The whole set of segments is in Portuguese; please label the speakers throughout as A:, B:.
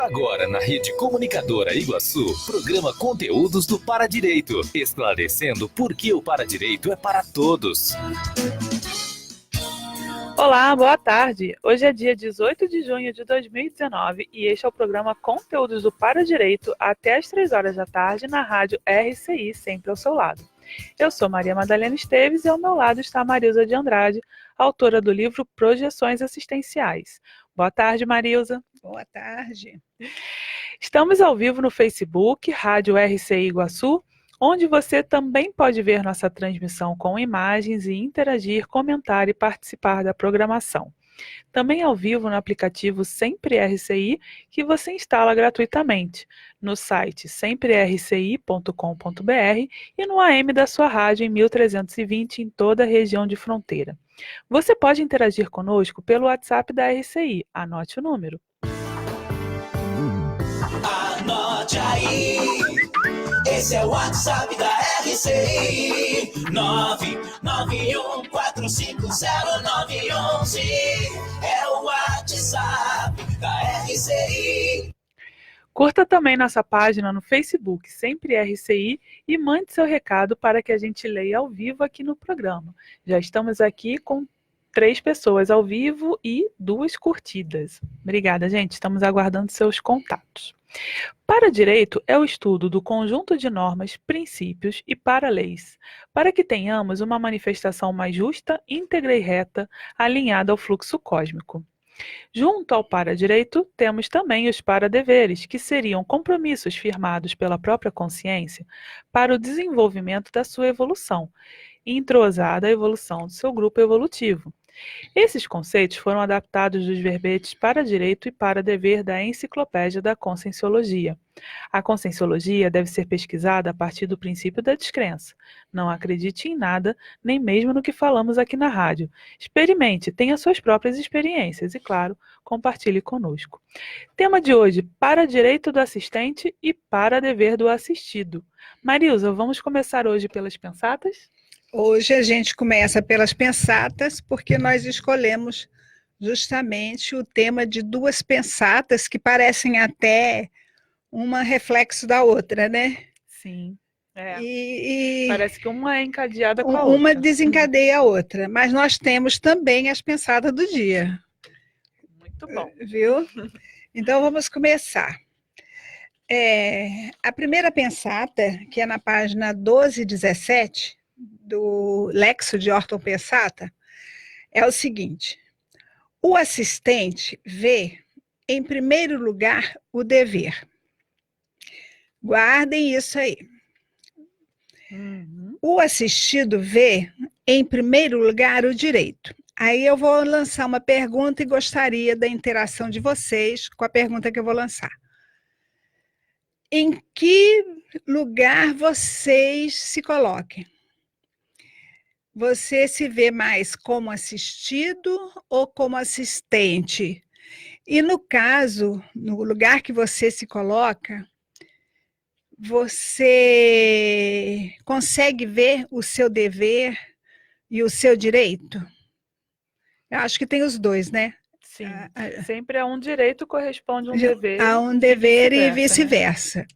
A: Agora na Rede Comunicadora Iguaçu, programa Conteúdos do Paradireito, esclarecendo por que o Paradireito é para todos.
B: Olá, boa tarde. Hoje é dia 18 de junho de 2019 e este é o programa Conteúdos do Paradireito até às 3 horas da tarde na rádio RCI, sempre ao seu lado. Eu sou Maria Madalena Esteves e ao meu lado está Marilza de Andrade, autora do livro Projeções Assistenciais. Boa tarde, Marilza.
C: Boa tarde.
B: Estamos ao vivo no Facebook, Rádio RCI Iguaçu, onde você também pode ver nossa transmissão com imagens e interagir, comentar e participar da programação. Também ao vivo no aplicativo Sempre RCI, que você instala gratuitamente no site semprerci.com.br e no AM da sua rádio em 1320 em toda a região de fronteira. Você pode interagir conosco pelo WhatsApp da RCI. Anote o número.
D: Anote aí, esse é o WhatsApp da RCI, 991450911, é o WhatsApp da RCI.
B: Curta também nossa página no Facebook, Sempre RCI, e mande seu recado para que a gente leia ao vivo aqui no programa. Já estamos aqui com 3 pessoas ao vivo e 2 curtidas. Obrigada, gente. Estamos aguardando seus contatos. Paradireito é o estudo do conjunto de normas, princípios e para-leis, para que tenhamos uma manifestação mais justa, íntegra e reta, alinhada ao fluxo cósmico. Junto ao paradireito, temos também os paradeveres, que seriam compromissos firmados pela própria consciência para o desenvolvimento da sua evolução, entrosada à evolução do seu grupo evolutivo. Esses conceitos foram adaptados dos verbetes paradireito e paradever da Enciclopédia da Conscienciologia. A Conscienciologia deve ser pesquisada a partir do princípio da descrença. Não acredite em nada, nem mesmo no que falamos aqui na rádio. Experimente, tenha suas próprias experiências e, claro, compartilhe conosco. Tema de hoje, paradireito do assistente e paradever do assistido. Marilza, vamos começar hoje pelas pensatas?
C: Hoje a gente começa pelas pensatas, porque nós escolhemos justamente o tema de 2 pensatas que parecem até uma reflexo da outra, né?
B: Sim.
C: Parece
B: que uma é encadeada com a outra.
C: Uma desencadeia a outra, mas nós temos também as pensatas do dia.
B: Muito bom.
C: Viu? Então vamos começar. A primeira pensata, que é na página 12 e 17, do Lexo de Orton Pensata, é o seguinte: o assistente vê, em primeiro lugar, o dever. Guardem isso aí.
B: Uhum.
C: O assistido vê, em primeiro lugar, o direito. Aí eu vou lançar uma pergunta e gostaria da interação de vocês com a pergunta que eu vou lançar. Em que lugar vocês se coloquem? Você se vê mais como assistido ou como assistente? E no caso, no lugar que você se coloca, você consegue ver o seu dever e o seu direito? Eu acho que tem os dois, né?
B: Sim, sempre a um direito corresponde um dever.
C: A um dever e
B: vice-versa.
C: Né?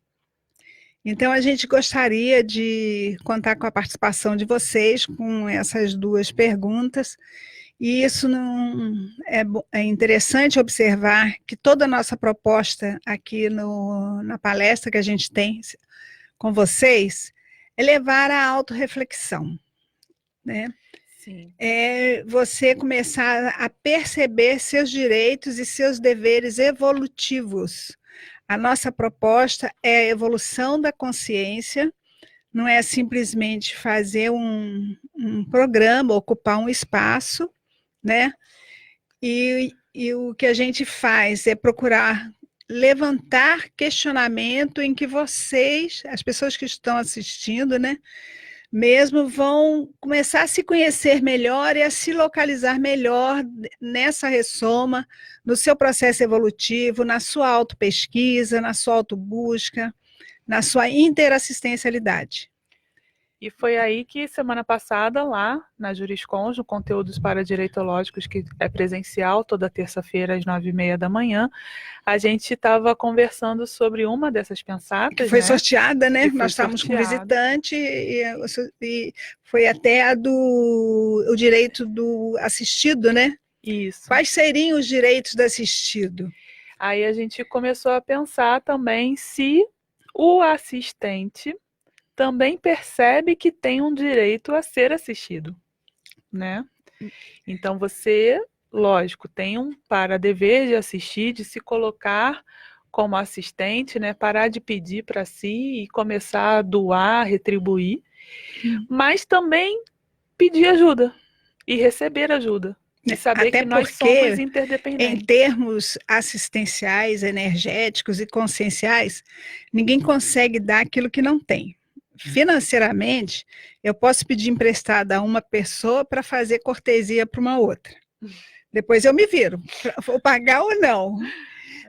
C: Então, a gente gostaria de contar com a participação de vocês com essas 2 perguntas. E isso não é interessante observar que toda a nossa proposta aqui na palestra que a gente tem com vocês é levar à autorreflexão, né?
B: Sim.
C: É você começar a perceber seus direitos e seus deveres evolutivos. A nossa proposta é a evolução da consciência, não é simplesmente fazer um programa, ocupar um espaço, né? E o que a gente faz é procurar levantar questionamento em que vocês, as pessoas que estão assistindo, né, mesmo vão começar a se conhecer melhor e a se localizar melhor nessa ressoma, no seu processo evolutivo, na sua autopesquisa, na sua autobusca, na sua interassistencialidade.
B: E foi aí que, semana passada, lá na Jurisconde, no Conteúdos Paradireitológicos, que é presencial, toda terça-feira às 9h30 da manhã, a gente estava conversando sobre uma dessas pensatas,
C: Que foi
B: né?
C: sorteada, né?
B: Que foi
C: Nós estávamos com
B: sorteada.
C: visitante e foi até o direito do assistido, né?
B: Isso.
C: Quais seriam os direitos do assistido?
B: Aí a gente começou a pensar também se o assistente também percebe que tem um direito a ser assistido, né? Então você, lógico, tem um dever de assistir, de se colocar como assistente, né? Parar de pedir para si e começar a doar, retribuir, mas também pedir ajuda e receber ajuda. E saber
C: Até
B: que nós
C: porque,
B: somos interdependentes.
C: em termos assistenciais, energéticos e conscienciais, ninguém consegue dar aquilo que não tem. Financeiramente, eu posso pedir emprestado a uma pessoa para fazer cortesia para uma outra. Depois eu me viro, vou pagar ou não.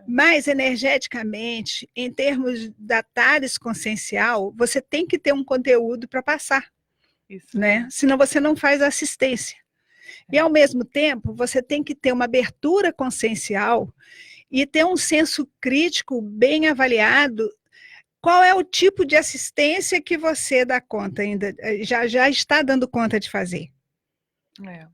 C: Mas, energeticamente, em termos da TARES consciencial, você tem que ter um conteúdo para passar,
B: Isso.
C: né? Senão você não faz assistência. E, ao mesmo tempo, você tem que ter uma abertura consciencial e ter um senso crítico bem avaliado. Qual é o tipo de assistência que você dá conta ainda, já está dando conta de fazer?
B: É.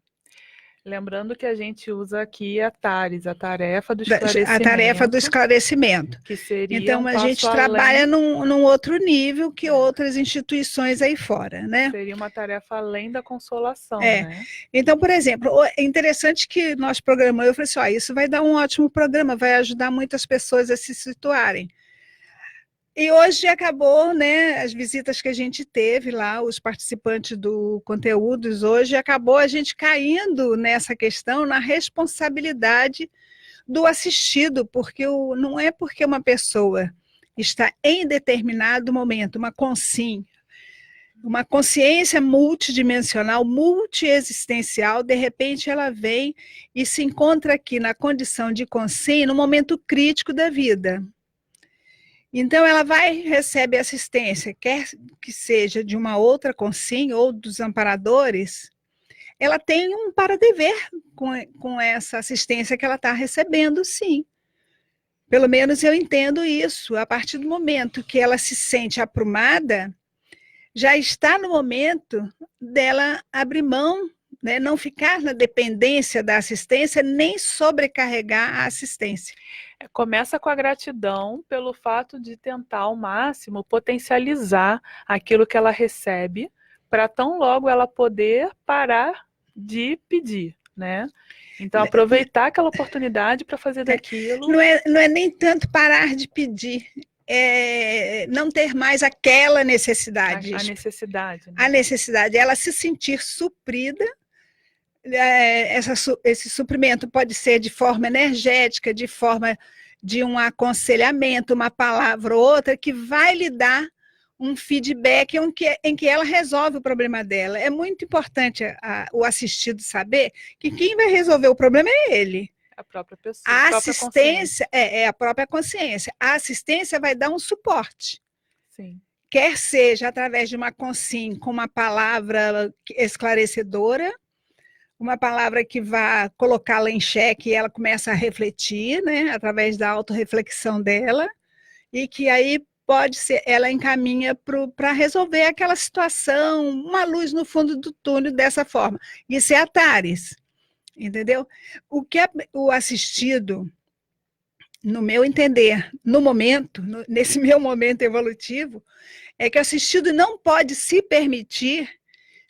B: Lembrando que a gente usa aqui a TARES, a tarefa do esclarecimento.
C: A tarefa do esclarecimento.
B: Que seria
C: então, a gente
B: passo
C: trabalha
B: além,
C: num outro nível que outras instituições aí fora, né?
B: seria uma tarefa além da consolação,
C: É.
B: né?
C: Então, por exemplo, é interessante que nós programamos, eu falei assim, ó, isso vai dar um ótimo programa, vai ajudar muitas pessoas a se situarem. E hoje acabou, né, as visitas que a gente teve lá, os participantes do Conteúdos, hoje acabou a gente caindo nessa questão, na responsabilidade do assistido, porque não é porque uma pessoa está em determinado momento, uma consciência multidimensional, multiexistencial, de repente ela vem e se encontra aqui na condição de consciência no momento crítico da vida. Então, ela vai e recebe assistência, quer que seja de uma outra consciência ou dos amparadores, ela tem um para-dever com essa assistência que ela está recebendo, sim. Pelo menos eu entendo isso. A partir do momento que ela se sente aprumada, já está no momento dela abrir mão, né, não ficar na dependência da assistência, nem sobrecarregar a assistência.
B: Começa com a gratidão pelo fato de tentar ao máximo potencializar aquilo que ela recebe, para tão logo ela poder parar de pedir, né? Então, aproveitar aquela oportunidade para fazer daquilo...
C: Não é nem tanto parar de pedir, é não ter mais aquela necessidade.
B: A necessidade. Né?
C: A necessidade, ela se sentir suprida. Esse suprimento pode ser de forma energética, de forma de um aconselhamento, uma palavra ou outra, que vai lhe dar um feedback em que ela resolve o problema dela. É muito importante o assistido saber que quem vai resolver o problema é ele.
B: A própria pessoa.
C: A assistência é a própria consciência. A assistência vai dar um suporte.
B: Sim.
C: Quer seja através de uma consciência com uma palavra esclarecedora, uma palavra que vá colocá-la em xeque e ela começa a refletir, né, através da autorreflexão dela, e que aí pode ser, ela encaminha para resolver aquela situação, uma luz no fundo do túnel dessa forma. Isso é a TARES, entendeu? O que o assistido, no meu entender, no momento, nesse meu momento evolutivo, é que o assistido não pode se permitir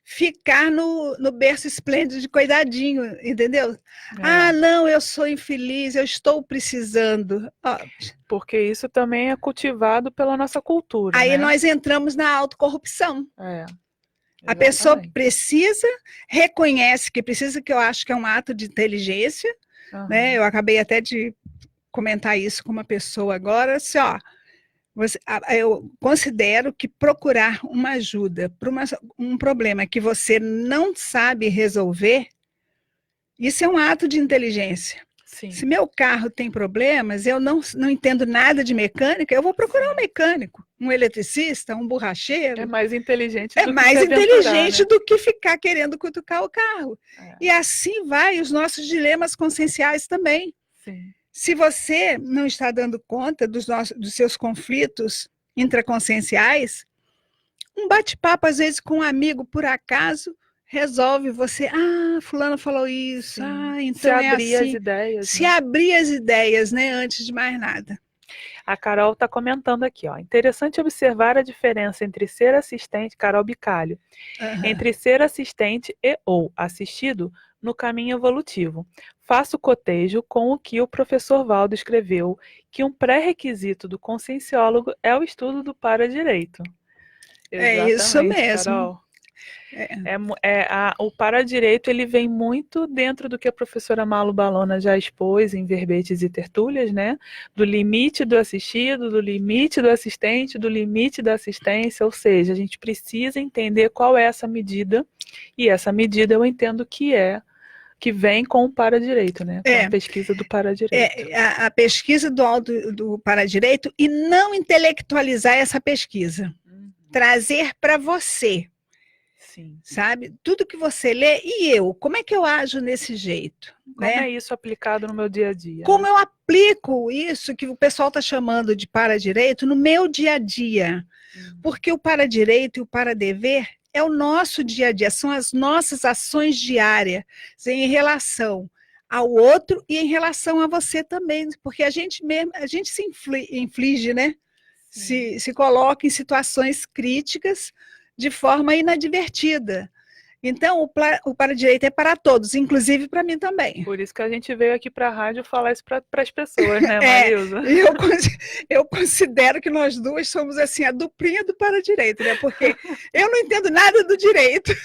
C: ficar no berço esplêndido de cuidadinho, entendeu? Ah, não, eu sou infeliz, eu estou precisando.
B: Porque isso também é cultivado pela nossa cultura.
C: Aí
B: né?
C: nós entramos na autocorrupção. A pessoa precisa, reconhece que precisa, que eu acho que é um ato de inteligência, né? Eu acabei até de comentar isso com uma pessoa agora, assim, ó, eu considero que procurar uma ajuda para um problema que você não sabe resolver, isso é um ato de inteligência.
B: Sim.
C: Se meu carro tem problemas, eu não entendo nada de mecânica, eu vou procurar um mecânico, um eletricista, um borracheiro.
B: É mais inteligente
C: É
B: do que
C: mais
B: se aventurar,
C: inteligente
B: né?
C: do que ficar querendo cutucar o carro.
B: É,
C: E assim vai os nossos dilemas conscienciais também.
B: sim.
C: Se você não está dando conta dos seus conflitos intraconscienciais, um bate-papo, às vezes, com um amigo, por acaso, resolve você. Ah, fulano falou isso.
B: Sim.
C: Ah,
B: Se
C: então é
B: abrir as
C: assim.
B: ideias,
C: Se
B: né?
C: abrir as ideias, né, antes de mais nada.
B: A Carol está comentando aqui, ó. Interessante observar a diferença entre ser assistente, Carol Bicalho, entre ser assistente e ou assistido no caminho evolutivo. Faço cotejo com o que o professor Valdo escreveu, que um pré-requisito do conscienciólogo é o estudo do paradireito.
C: É isso
B: Exatamente,
C: mesmo.
B: Carol. O paradireito, ele vem muito dentro do que a professora Malu Balona já expôs em verbetes e tertúlias, né? Do limite do assistido, do limite do assistente, do limite da assistência, ou seja, a gente precisa entender qual é essa medida, e essa medida eu entendo que vem com o paradireito, né? Com a pesquisa do paradireito.
C: A pesquisa do paradireito e não intelectualizar essa pesquisa. Trazer para você.
B: Sim.
C: Sabe? Tudo que você lê, e eu, como é que eu ajo nesse jeito?
B: Como é isso aplicado no meu dia a dia?
C: Como eu aplico isso que o pessoal está chamando de paradireito no meu dia a dia? Porque o paradireito e o paradever é o nosso dia a dia, são as nossas ações diárias em relação ao outro e em relação a você também, porque a gente se inflige, né? Se coloca em situações críticas de forma inadvertida. Então, o paradireito é para todos, inclusive para mim também.
B: Por isso que a gente veio aqui para a rádio falar isso para as pessoas, né, Marilza?
C: Eu considero que nós duas somos assim, a duplinha do paradireito, né? Porque eu não entendo nada do direito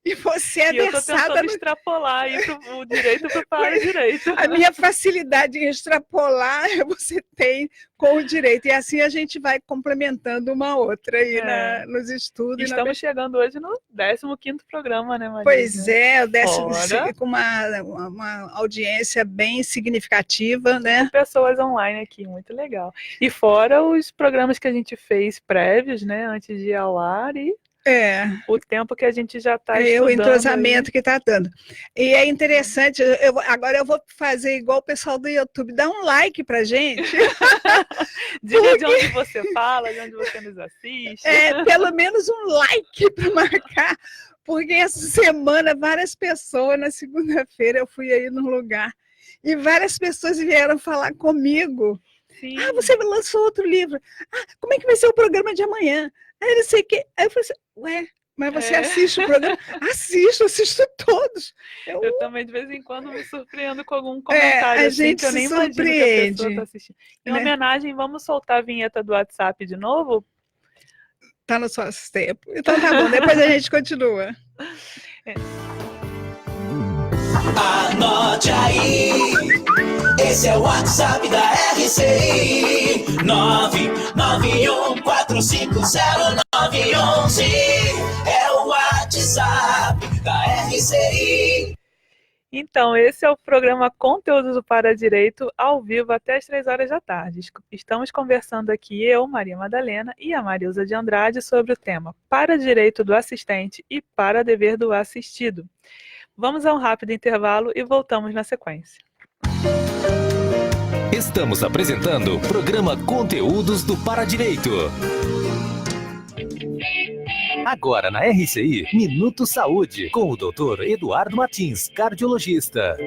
C: e você é versada...
B: eu estou tentando extrapolar aí o direito para o paradireito.
C: A minha facilidade em extrapolar você tem com o direito. E assim a gente vai complementando uma outra aí nos estudos.
B: Estamos chegando hoje no 15º programa, né, Marilza?
C: Pois é, com uma audiência bem significativa, né?
B: Pessoas online aqui, muito legal. E fora os programas que a gente fez prévios, né, antes de ir ao ar e o tempo que a gente já está estudando.
C: O entrosamento que está dando. E é interessante, agora eu vou fazer igual o pessoal do YouTube, dá um like pra gente.
B: Diga de onde você fala, de onde você nos assiste.
C: Pelo menos um like para marcar, porque essa semana várias pessoas, na segunda-feira eu fui aí num lugar, e várias pessoas vieram falar comigo. Sim. Ah, você lançou outro livro. Ah, como é que vai ser o programa de amanhã? Aí não sei o quê. Aí eu falei assim, mas você assiste o programa? Assisto todos.
B: Eu também, de vez em quando, me surpreendo com algum comentário assim, que eu nem imagino que a pessoa está assistindo. Em homenagem, vamos soltar a vinheta do WhatsApp de novo?
C: Tá no nosso tempo. Então tá bom, depois a gente continua.
D: Anote aí, esse é o WhatsApp da RCI, 991450911, é o WhatsApp da RCI.
B: Então, esse é o programa Conteúdos do Paradireito, ao vivo até as 3 horas da tarde. Estamos conversando aqui, eu, Maria Madalena, e a Marilza de Andrade, sobre o tema Paradireito do Assistente e Paradever do Assistido. Vamos a um rápido intervalo e voltamos na sequência.
A: Estamos apresentando o programa Conteúdos do Paradireito. Agora na RCI, Minuto Saúde, com o Dr. Eduardo Martins, cardiologista.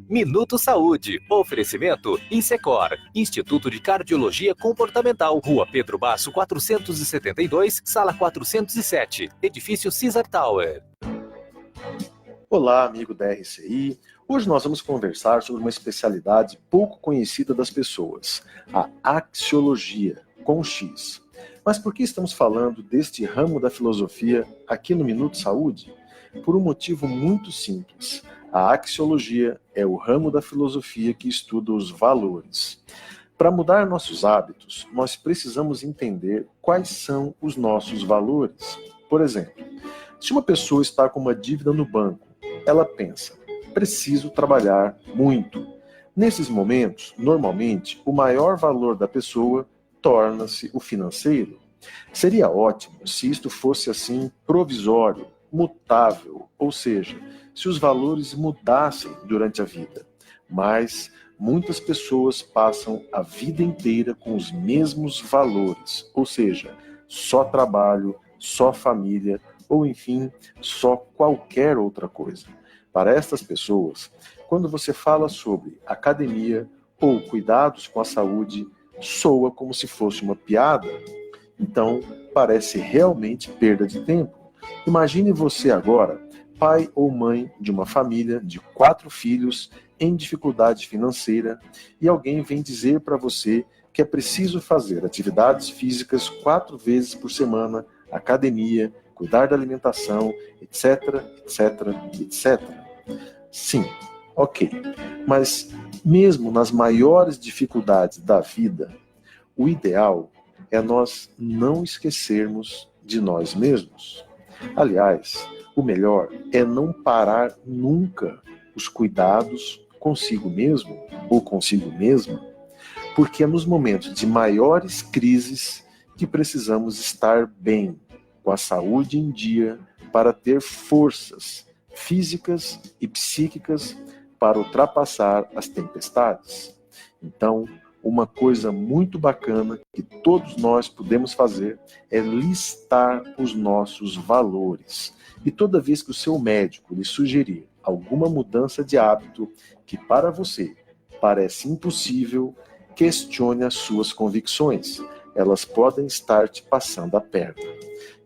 A: Minuto Saúde, oferecimento Insecor, Instituto de Cardiologia Comportamental, Rua Pedro Basso 472, Sala 407, Edifício Caesar Tower.
E: Olá, amigo da RCI. Hoje nós vamos conversar sobre uma especialidade pouco conhecida das pessoas, a axiologia, com X. Mas por que estamos falando deste ramo da filosofia aqui no Minuto Saúde? Por um motivo muito simples. A axiologia é o ramo da filosofia que estuda os valores. Para mudar nossos hábitos, nós precisamos entender quais são os nossos valores. Por exemplo, se uma pessoa está com uma dívida no banco, ela pensa, preciso trabalhar muito. Nesses momentos, normalmente, o maior valor da pessoa torna-se o financeiro. Seria ótimo se isto fosse assim provisório, mutável, ou seja, se os valores mudassem durante a vida. Mas muitas pessoas passam a vida inteira com os mesmos valores, ou seja, só trabalho, só família, ou enfim, só qualquer outra coisa. Para estas pessoas, quando você fala sobre academia ou cuidados com a saúde, soa como se fosse uma piada. Então, parece realmente perda de tempo. Imagine você agora, pai ou mãe de uma família de 4 filhos em dificuldade financeira, e alguém vem dizer para você que é preciso fazer atividades físicas 4 vezes por semana, academia, cuidar da alimentação, etc, etc, etc. Sim, ok. Mas mesmo nas maiores dificuldades da vida, o ideal é nós não esquecermos de nós mesmos. Aliás, o melhor é não parar nunca os cuidados consigo mesmo ou consigo mesma, porque é nos momentos de maiores crises que precisamos estar bem, com a saúde em dia, para ter forças físicas e psíquicas para ultrapassar as tempestades. Então, uma coisa muito bacana que todos nós podemos fazer é listar os nossos valores. E toda vez que o seu médico lhe sugerir alguma mudança de hábito que para você parece impossível, questione as suas convicções. Elas podem estar te passando a perna.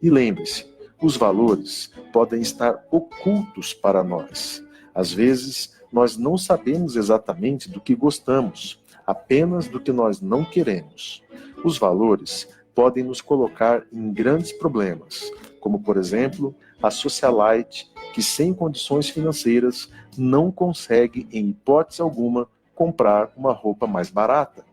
E: E lembre-se, os valores podem estar ocultos para nós. Às vezes, nós não sabemos exatamente do que gostamos, apenas do que nós não queremos. Os valores podem nos colocar em grandes problemas, como, por exemplo, a socialite, que sem condições financeiras não consegue, em hipótese alguma, comprar uma roupa mais barata.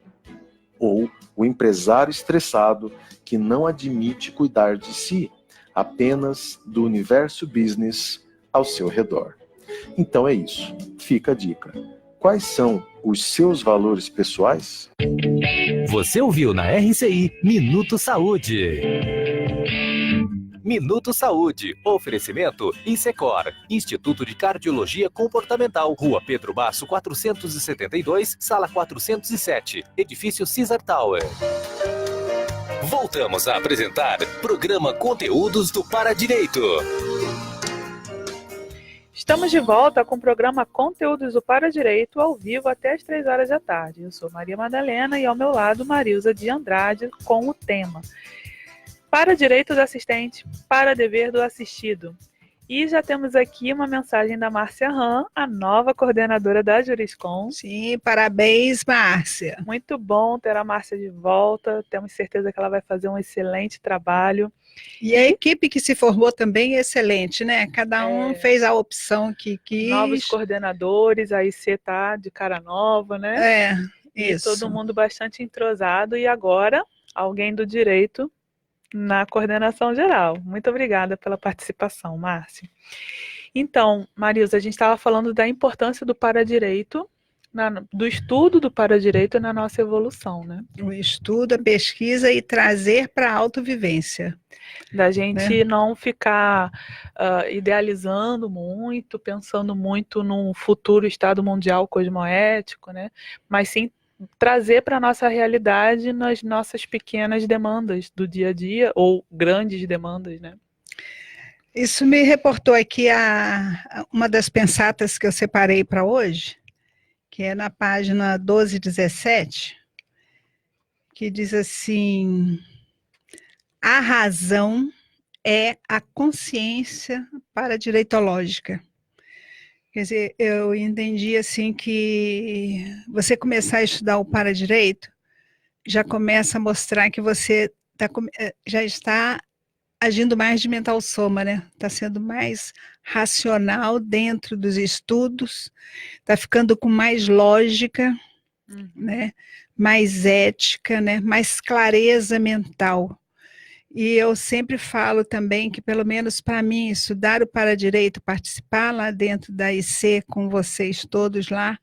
E: Ou o empresário estressado que não admite cuidar de si, apenas do universo business ao seu redor. Então é isso, fica a dica. Quais são os seus valores pessoais?
A: Você ouviu na RCI Minuto Saúde. Minuto Saúde. Oferecimento Insecor, Instituto de Cardiologia Comportamental, Rua Pedro Basso 472, Sala 407, Edifício Caesar Tower. Voltamos a apresentar programa Conteúdos do Paradireito.
B: Estamos de volta com o programa Conteúdos do Paradireito, ao vivo até as 3 horas da tarde. Eu sou Maria Madalena e ao meu lado Marilza de Andrade com o tema Para Direito do Assistente, para Dever do Assistido. E já temos aqui uma mensagem da Márcia Ram, a nova coordenadora da Juriscom.
C: Sim, parabéns, Márcia.
B: Muito bom ter a Márcia de volta, temos certeza que ela vai fazer um excelente trabalho.
C: E a equipe que se formou também é excelente, né? Cada um fez a opção que quis.
B: Novos coordenadores, a IC está de cara nova, né?
C: Isso.
B: E todo mundo bastante entrosado. E agora, alguém do direito na coordenação geral. Muito obrigada pela participação, Márcia. Então, Marilza, a gente estava falando da importância do paradireito, do estudo do paradireito na nossa evolução, né?
C: O estudo, a pesquisa e trazer para a autovivência.
B: Da gente não ficar idealizando muito, pensando muito num futuro estado mundial cosmoético, né? Mas sim trazer para a nossa realidade nas nossas pequenas demandas do dia a dia, ou grandes demandas, né?
C: Isso me reportou aqui uma das pensatas que eu separei para hoje, que é na página 1217, que diz assim: a razão é a consciência paradireitológica. Quer dizer, eu entendi assim que você começar a estudar o paradireito já começa a mostrar que você já está agindo mais de mental soma, né? Está sendo mais racional dentro dos estudos, está ficando com mais lógica, né? Mais ética, né? Mais clareza mental. E eu sempre falo também que, pelo menos para mim, estudar o Paradireito, participar lá dentro da IC com vocês todos lá,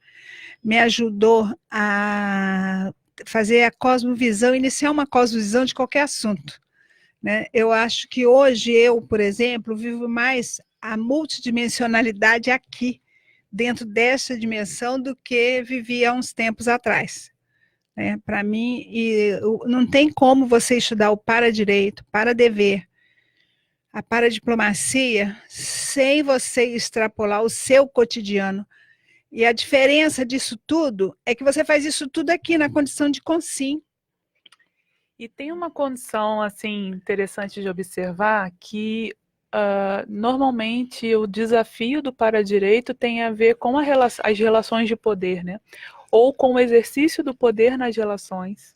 C: me ajudou a fazer a cosmovisão, iniciar uma cosmovisão de qualquer assunto, né? Eu acho que hoje eu, por exemplo, vivo mais a multidimensionalidade aqui, dentro dessa dimensão, do que vivia há uns tempos atrás. Para mim, não tem como você estudar o Paradireito, Paradever, a Paradiplomacia, sem você extrapolar o seu cotidiano. E a diferença disso tudo é que você faz isso tudo aqui na condição de consim.
B: E tem uma condição assim interessante de observar que normalmente o desafio do Paradireito tem a ver com as relações de poder, né? Ou com o exercício do poder nas relações.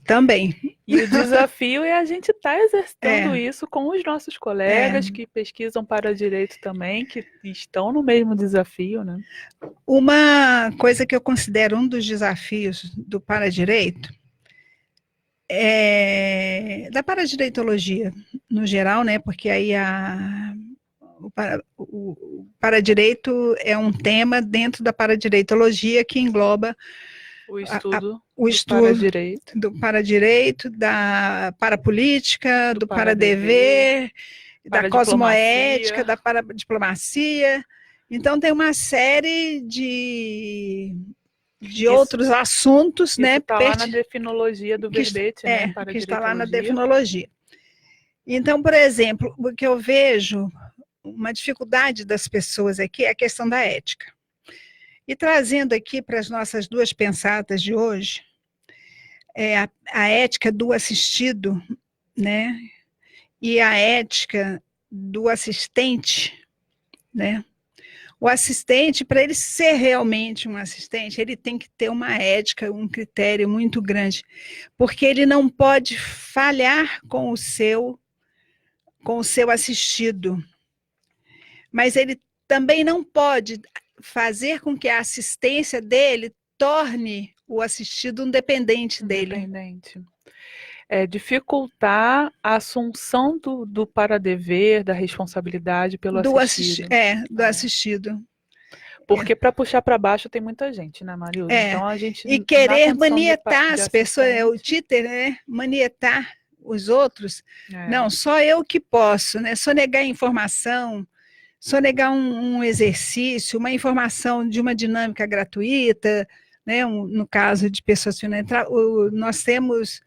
C: Também.
B: E o desafio é a gente estar exercitando isso com os nossos colegas que pesquisam Paradireito também, que estão no mesmo desafio, né?
C: Uma coisa que eu considero um dos desafios do Paradireito da paradireitologia no geral, né? Porque aí o paradireito é um tema dentro da paradireitologia que engloba
B: o estudo
C: do paradireito, da parapolítica, do paradever, da cosmoética, da paradiplomacia. Então tem uma série de outros assuntos, né?
B: Está lá na definologia do verbete, né?
C: Que está lá na definologia. Então, por exemplo, o que eu vejo, uma dificuldade das pessoas aqui é a questão da ética. E trazendo aqui para as nossas duas pensadas de hoje, a ética do assistido, né? E a ética do assistente, né? O assistente, para ele ser realmente um assistente, ele tem que ter uma ética, um critério muito grande, porque ele não pode falhar com o seu assistido. Mas ele também não pode fazer com que a assistência dele torne o assistido um dependente dele.
B: Dificultar a assunção do paradever, da responsabilidade pelo assistido.
C: Do assistido.
B: Porque para puxar para baixo tem muita gente, né, Marilda? Então a gente
C: e querer manietar as pessoas, o títer, né? Manietar os outros. Não, só eu que posso, né? Sonegar informação, sonegar um exercício, uma informação de uma dinâmica gratuita, né? No caso de pessoas financeiras, nós temos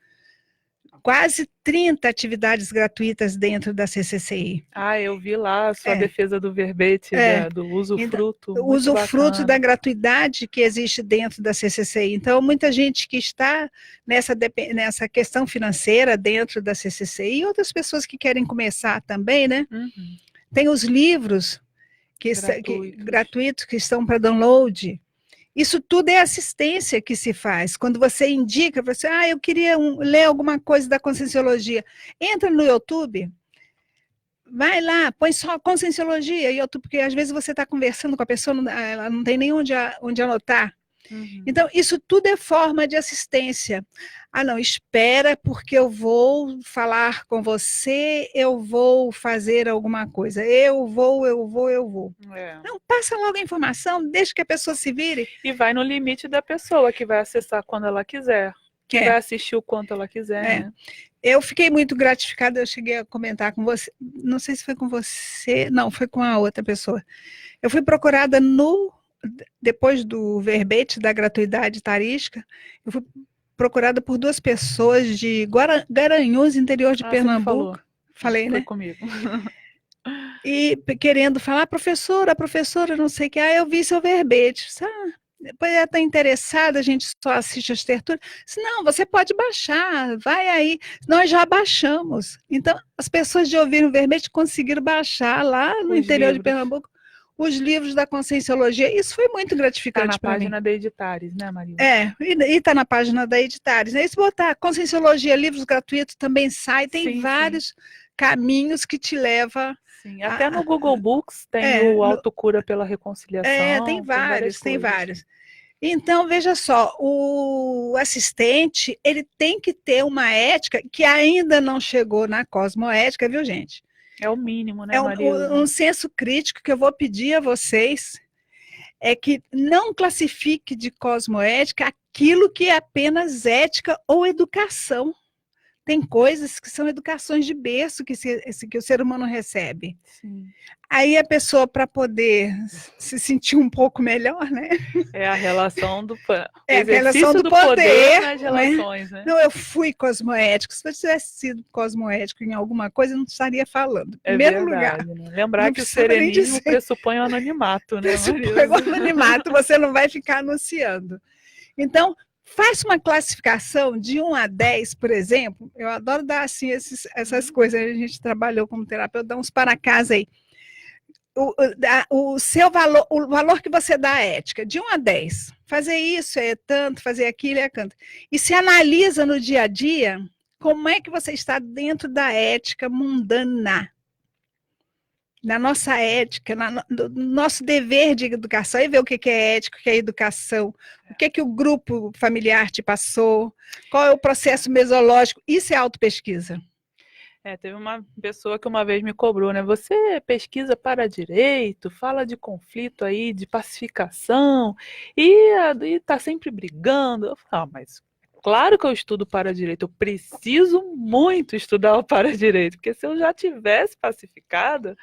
C: quase 30 atividades gratuitas dentro da CCCI.
B: Eu vi lá a sua defesa do verbete, do usufruto.
C: Então, o usufruto da gratuidade que existe dentro da CCCI. Então, muita gente que está nessa questão financeira dentro da CCCI, e outras pessoas que querem começar também, né? Uhum. Tem os livros gratuitos que estão para download. Isso tudo é assistência que se faz. Quando você indica, você, eu queria ler alguma coisa da Conscienciologia. Entra no YouTube, vai lá, põe só Conscienciologia, porque às vezes você está conversando com a pessoa, ela não tem nem onde anotar. Uhum. Então, isso tudo é forma de assistência. Não, espera, porque eu vou falar com você, eu vou fazer alguma coisa. Eu vou. Não, passa logo a informação, deixa que a pessoa se vire.
B: E vai no limite da pessoa, que vai acessar quando ela quiser, que vai assistir o quanto ela quiser. Né?
C: Eu fiquei muito gratificada, eu cheguei a comentar com você, não sei se foi com você, não, foi com a outra pessoa. Eu fui procurada depois do verbete da gratuidade tarística, eu fui procurada por 2 pessoas de Garanhuns, interior de Pernambuco. Falei, né?
B: Foi comigo.
C: E querendo falar, professora, não sei o que. Eu vi seu verbete. Depois ela está interessada, a gente só assiste as terturas. Não, você pode baixar, vai aí. Nós já baixamos. Então, as pessoas de ouviram o verbete conseguiram baixar lá no interior de Pernambuco os livros da Conscienciologia. Isso foi muito gratificante para mim.
B: Está na página da Editares, né, Maria?
C: E está na página da Editares. Né? E se botar Conscienciologia, livros gratuitos, também sai. Tem vários caminhos que te levam...
B: Sim, até no Google Books tem o Autocura pela Reconciliação.
C: Tem vários. Então, veja só, o assistente, ele tem que ter uma ética que ainda não chegou na cosmoética, viu, gente?
B: É o mínimo, né,
C: É
B: Marilza?
C: um senso crítico que eu vou pedir a vocês, é que não classifique de cosmoética aquilo que é apenas ética ou educação. Tem coisas que são educações de berço que o ser humano recebe.
B: Sim.
C: Aí a pessoa, para poder se sentir um pouco melhor, né?
B: É a relação do
C: É a
B: exercício
C: relação do
B: do
C: poder,
B: nas
C: né?
B: relações, né?
C: Não, eu fui cosmoético. Se eu tivesse sido cosmoético em alguma coisa, eu não estaria falando. Em
B: É
C: primeiro
B: verdade,
C: lugar.
B: né? Lembrar
C: Não
B: que o
C: precisava nem
B: serenismo
C: dizer.
B: pressupõe o anonimato, né,
C: Se
B: Marilza?
C: pegou no anonimato, você não vai ficar anunciando. Então, faça uma classificação de 1 a 10, por exemplo. Eu adoro dar assim essas coisas. A gente trabalhou como terapeuta, dá uns para casa aí. O seu valor, o valor que você dá à ética, de 1 a 10. Fazer isso é tanto, fazer aquilo é tanto. E se analisa no dia a dia como é que você está dentro da ética mundana. Na nossa ética, no nosso dever de educação, e ver o que é ética, o que é educação, o que o grupo familiar te passou, qual é o processo mesológico, isso é autopesquisa.
B: Teve uma pessoa que uma vez me cobrou, né? Você pesquisa para direito, fala de conflito aí, de pacificação, e tá sempre brigando. Eu falo, mas claro que eu estudo para direito, eu preciso muito estudar o para direito, porque se eu já tivesse pacificado,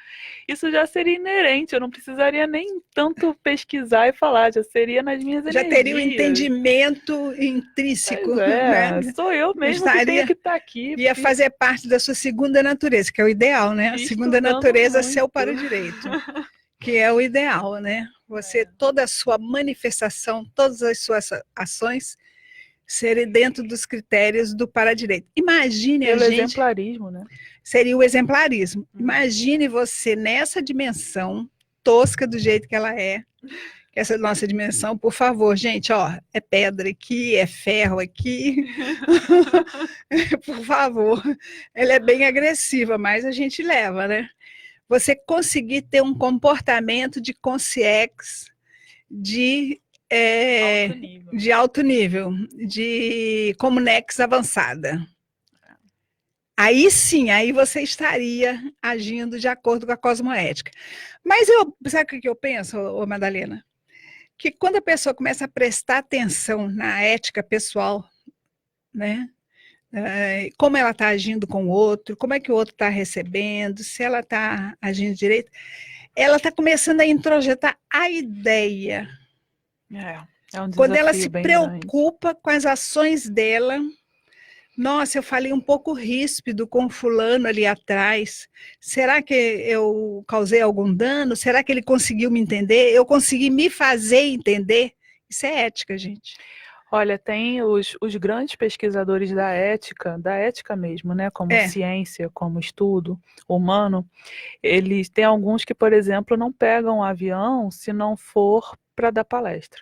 B: isso já seria inerente, eu não precisaria nem tanto pesquisar e falar, já seria nas minhas energias.
C: Já teria o entendimento intrínseco, né?
B: Sou eu mesmo que tenho que estar aqui.
C: Ia fazer parte da sua segunda natureza, que é o ideal, né? A segunda natureza é ser o para direito, que é o ideal, né? Você, toda a sua manifestação, todas as suas ações serem dentro dos critérios do para-direito. Imagine
B: Pelo
C: a gente...
B: exemplarismo, né?
C: Seria o exemplarismo. Imagine você nessa dimensão tosca do jeito que ela é. Essa nossa dimensão, por favor, gente, ó, é pedra aqui, é ferro aqui. Por favor. Ela é bem agressiva, mas a gente leva, né? Você conseguir ter um comportamento de consciência, de alto nível, de comunex avançada. Aí sim, aí você estaria agindo de acordo com a cosmoética. Mas sabe o que eu penso, Madalena? Que quando a pessoa começa a prestar atenção na ética pessoal, né? Como ela está agindo com o outro, como é que o outro está recebendo, se ela está agindo direito, ela está começando a introjetar a ideia.
B: É um desafio
C: quando ela se
B: bem
C: preocupa
B: grande
C: com as ações dela. Nossa, eu falei um pouco ríspido com fulano ali atrás. Será que eu causei algum dano? Será que ele conseguiu me entender? Eu consegui me fazer entender? Isso é ética, gente.
B: Olha, tem os grandes pesquisadores da ética mesmo, né? Como ciência, como estudo humano. Eles têm alguns que, por exemplo, não pegam um avião se não for para dar palestra.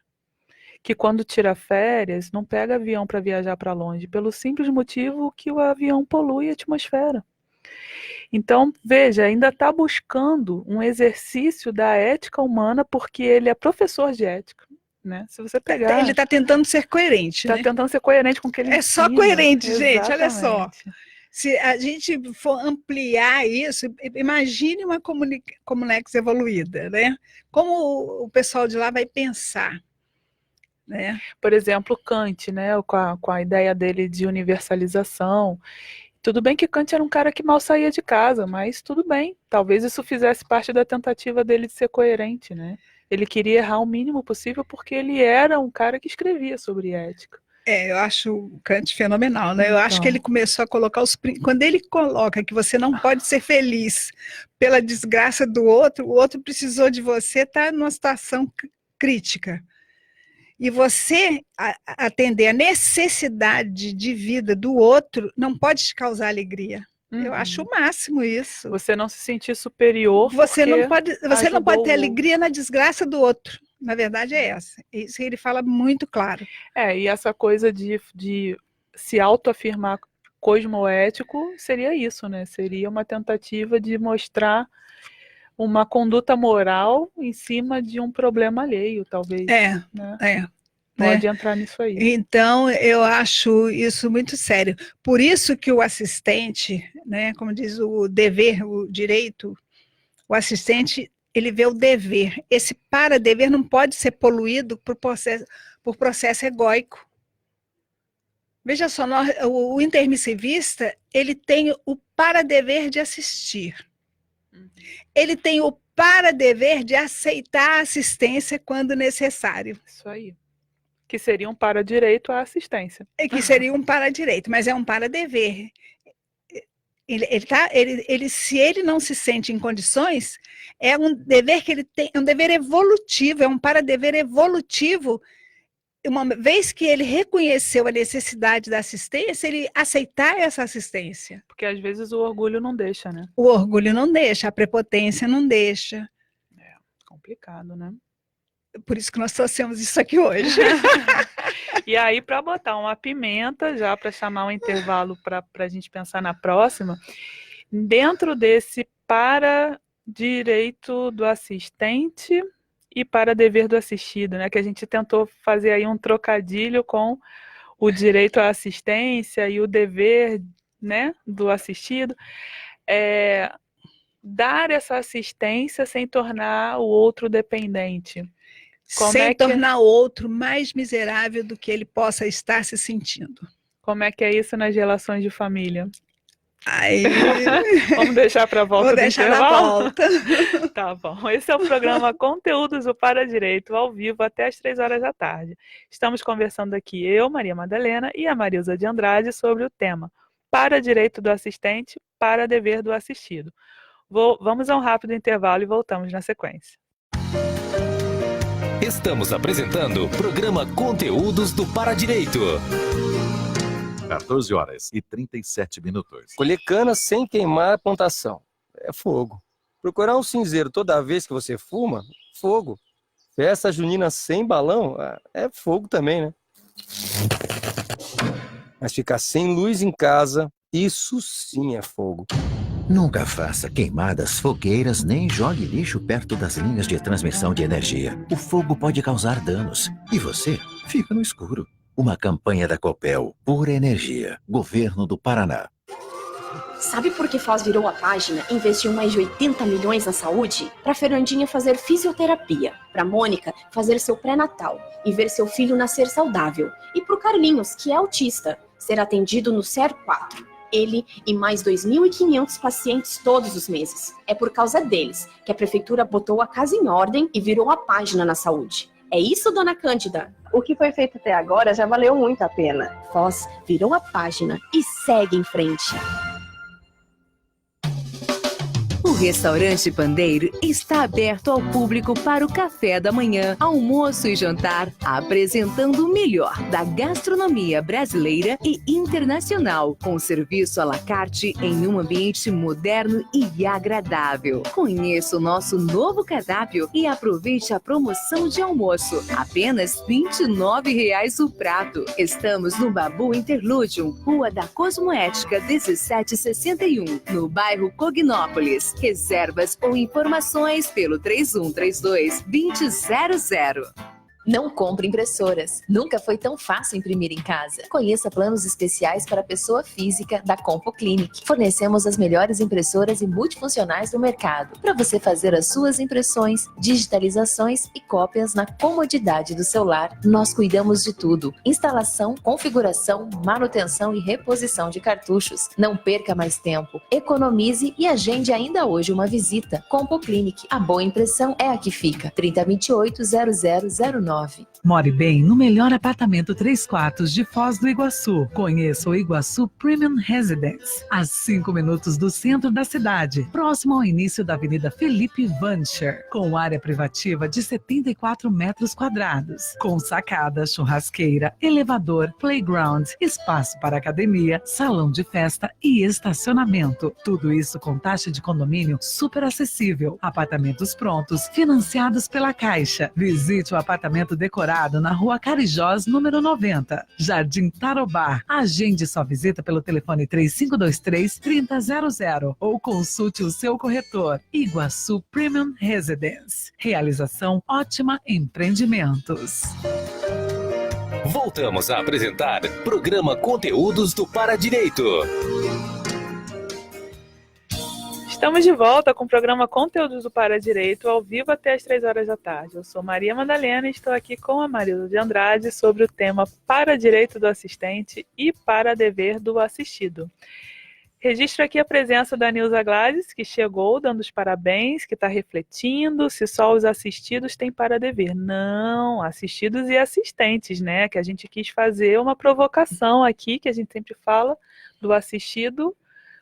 B: Que quando tira férias, não pega avião para viajar para longe, pelo simples motivo que o avião polui a atmosfera. Então, veja, ainda está buscando um exercício da ética humana porque ele é professor de ética. Né? Se você pegar...
C: Ele está tentando ser coerente.
B: Está tentando ser coerente com o que ele ensina.
C: Só coerente, gente,
B: Exatamente.
C: olha só. Se a gente for ampliar isso, imagine uma comunex evoluída, né? Como o pessoal de lá vai pensar. Né?
B: Por exemplo, Kant, né, com a ideia dele de universalização. Tudo bem que Kant era um cara que mal saía de casa, mas tudo bem. Talvez isso fizesse parte da tentativa dele de ser coerente, né? Ele queria errar o mínimo possível porque ele era um cara que escrevia sobre ética.
C: Eu acho o Kant fenomenal, né? Eu acho que ele começou a colocar quando ele coloca que você não pode ser feliz pela desgraça do outro, o outro precisou de você, está numa situação crítica. E você atender a necessidade de vida do outro não pode te causar alegria. Eu acho o máximo isso.
B: Você não se sentir superior.
C: Você não pode ter alegria na desgraça do outro. Na verdade é essa. Isso ele fala muito claro.
B: E essa coisa de se autoafirmar cosmoético seria isso, né? Seria uma tentativa de mostrar uma conduta moral em cima de um problema alheio, talvez. Né? pode entrar nisso aí.
C: Então, eu acho isso muito sério. Por isso que o assistente, né, como diz o dever, o direito, o assistente, ele vê o dever. Esse para-dever não pode ser poluído por processo egóico. Veja só, o intermissivista, ele tem o para-dever de assistir. Ele tem o para-dever de aceitar a assistência quando necessário.
B: Isso aí. Que seria um para-direito à assistência.
C: Que seria um para-direito, mas é um para-dever. Se ele não se sente em condições, é um dever que ele tem, é um dever evolutivo, é um para-dever evolutivo. Uma vez que ele reconheceu a necessidade da assistência, ele aceitar essa assistência.
B: Porque às vezes o orgulho não deixa, né?
C: O orgulho não deixa, a prepotência não deixa.
B: É complicado, né?
C: Por isso que nós trouxemos isso aqui hoje.
B: E aí, para botar uma pimenta, já para chamar um intervalo para a gente pensar na próxima, dentro desse para-direito do assistente e para-dever do assistido, né? Que a gente tentou fazer aí um trocadilho com o direito à assistência e o dever, né, do assistido. Dar essa assistência sem tornar o outro dependente.
C: Sem tornar o outro mais miserável do que ele possa estar se sentindo.
B: Como é que é isso nas relações de família?
C: Aí...
B: Vamos deixar para a volta
C: Vou
B: do
C: deixar
B: intervalo?
C: na volta.
B: Tá bom. Esse é o programa Conteúdos do Para Direito, ao vivo até às 3h da tarde. Estamos conversando aqui eu, Maria Madalena, e a Marilza de Andrade sobre o tema Para Direito do Assistente, para Dever do Assistido. Vamos a um rápido intervalo e voltamos na sequência.
A: Estamos apresentando o programa Conteúdos do Para Direito.
F: 14h37.
G: Colher cana sem queimar a plantação. É fogo. Procurar um cinzeiro toda vez que você fuma, fogo. Festa junina sem balão, é fogo também, né? Mas ficar sem luz em casa, isso sim é fogo.
H: Nunca faça queimadas, fogueiras, nem jogue lixo perto das linhas de transmissão de energia. O fogo pode causar danos e você fica no escuro. Uma campanha da Copel, Pura Energia, Governo do Paraná.
I: Sabe por que Foz virou a página e investiu mais de 80 milhões na saúde? Para Fernandinha fazer fisioterapia, para Mônica fazer seu pré-natal e ver seu filho nascer saudável. E para o Carlinhos, que é autista, ser atendido no SER 4. Ele e mais 2.500 pacientes todos os meses. É por causa deles que a prefeitura botou a casa em ordem e virou a página na saúde. É isso, dona Cândida?
J: O que foi feito até agora já valeu muito a pena.
I: Foz virou a página e segue em frente.
K: O Restaurante Pandeiro está aberto ao público para o café da manhã, almoço e jantar, apresentando o melhor da gastronomia brasileira e internacional, com serviço à la carte em um ambiente moderno e agradável. Conheça o nosso novo cardápio e aproveite a promoção de almoço, apenas R$ 29,00 o prato. Estamos no Babu Interludium, Rua da Cosmoética 1761, no bairro Cognópolis. Reservas ou informações pelo 3132-2000.
L: Não compre impressoras. Nunca foi tão fácil imprimir em casa. Conheça planos especiais para pessoa física da Compo Clinic. Fornecemos as melhores impressoras e multifuncionais do mercado para você fazer as suas impressões, digitalizações e cópias na comodidade do seu lar. Nós cuidamos de tudo: instalação, configuração, manutenção e reposição de cartuchos. Não perca mais tempo. Economize e agende ainda hoje uma visita. Compo Clinic. A boa impressão é a que fica. 3028-0009.
M: More bem no melhor apartamento 3 quartos de Foz do Iguaçu. Conheça o Iguaçu Premium Residence, a 5 minutos do centro da cidade, próximo ao início da Avenida Felipe Vancher, com área privativa de 74 metros quadrados, com sacada, churrasqueira, elevador, playground, espaço para academia, salão de festa e estacionamento. Tudo isso com taxa de condomínio super acessível. Apartamentos prontos, financiados pela Caixa. Visite o apartamento decorado na Rua Carijós, número 90, Jardim Tarobá. Agende sua visita pelo telefone 3523-3000 ou consulte o seu corretor. Iguaçu Premium Residence. Realização Ótima Empreendimentos.
A: Voltamos a apresentar programa Conteúdos do Para Direito.
B: Estamos de volta com o programa Conteúdos do Para Direito, ao vivo até às 3 horas da tarde. Eu sou Maria Madalena e estou aqui com a Marilda de Andrade sobre o tema Para Direito do Assistente e Para Dever do Assistido. Registro aqui a presença da Nilza Gladys, que chegou dando os parabéns, que está refletindo se só os assistidos têm para dever. Não, assistidos e assistentes, né? Que a gente quis fazer uma provocação aqui, que a gente sempre fala do assistido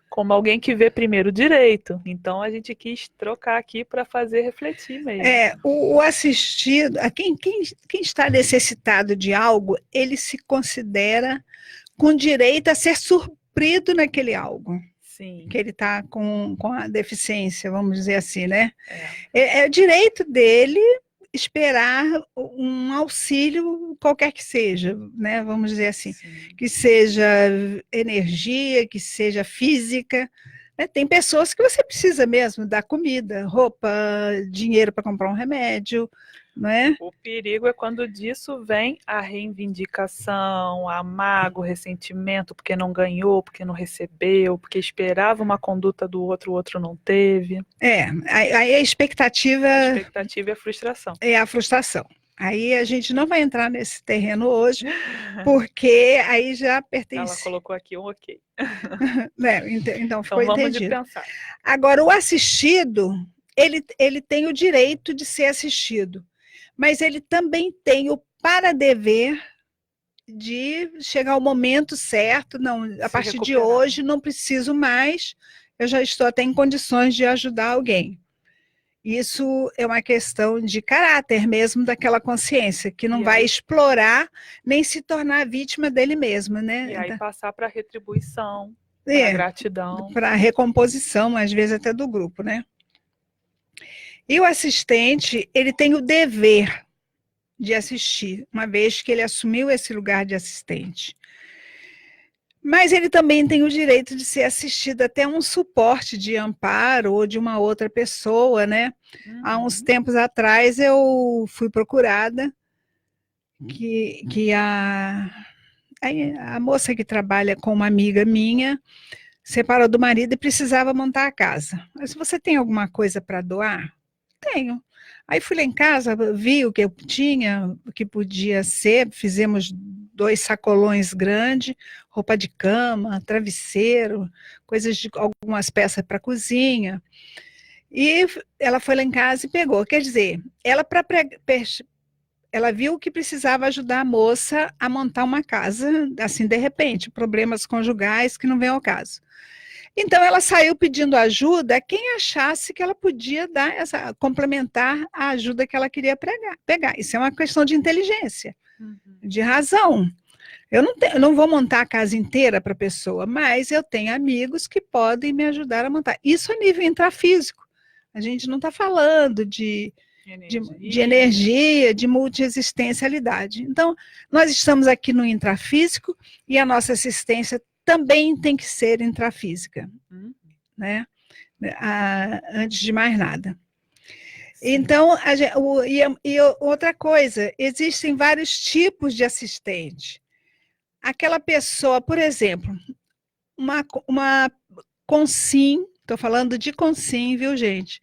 B: como alguém que vê primeiro direito. Então, a gente quis trocar aqui para fazer refletir mesmo.
C: O assistido, quem está necessitado de algo, ele se considera com direito a ser suprido naquele algo.
B: Sim.
C: Que ele está com a deficiência, vamos dizer assim, né? É direito dele esperar um auxílio qualquer que seja, né? Vamos dizer assim, que seja energia, que seja física, né? Tem pessoas que você precisa mesmo dar comida, roupa, dinheiro para comprar um remédio, não é?
B: O perigo é quando disso vem a reivindicação, a mágoa, o ressentimento, porque não ganhou, porque não recebeu, porque esperava uma conduta do outro, o outro não teve.
C: Aí a expectativa...
B: A expectativa é a frustração.
C: É a frustração. Aí a gente não vai entrar nesse terreno hoje, porque aí já pertence...
B: Ela colocou aqui um ok.
C: Então ficou
B: vamos
C: entendido.
B: de pensar.
C: Agora, o assistido, ele tem o direito de ser assistido, mas ele também tem o para-dever de chegar ao momento certo, não, a partir de hoje não preciso mais, eu já estou até em condições de ajudar alguém. Isso é uma questão de caráter mesmo daquela consciência, que não vai explorar nem se tornar vítima dele mesmo, né?
B: E aí passar para a retribuição, para a gratidão.
C: Para a recomposição, às vezes até do grupo, né? E o assistente, ele tem o dever de assistir, uma vez que ele assumiu esse lugar de assistente. Mas ele também tem o direito de ser assistido até um suporte de amparo ou de uma outra pessoa, né? Há uns tempos atrás eu fui procurada, que a moça que trabalha com uma amiga minha separou do marido e precisava montar a casa. Mas você tem alguma coisa para doar? Tenho. Aí fui lá em casa, vi o que eu tinha, o que podia ser, fizemos 2 sacolões grandes, roupa de cama, travesseiro, algumas peças para cozinha. E ela foi lá em casa e pegou. Quer dizer, ela viu que precisava ajudar a moça a montar uma casa, assim, de repente, problemas conjugais que não vêm ao caso. Então, ela saiu pedindo ajuda a quem achasse que ela podia complementar a ajuda que ela queria pegar. Isso é uma questão de inteligência, de razão. Eu não vou montar a casa inteira para a pessoa, mas eu tenho amigos que podem me ajudar a montar. Isso a nível intrafísico. A gente não está falando de energia, de multiexistencialidade. Então, nós estamos aqui no intrafísico e a nossa assistência também tem que ser intrafísica, né? Antes de mais nada. Sim. Então, outra coisa, existem vários tipos de assistente. Aquela pessoa, por exemplo, uma consim, estou falando de consim, viu, gente?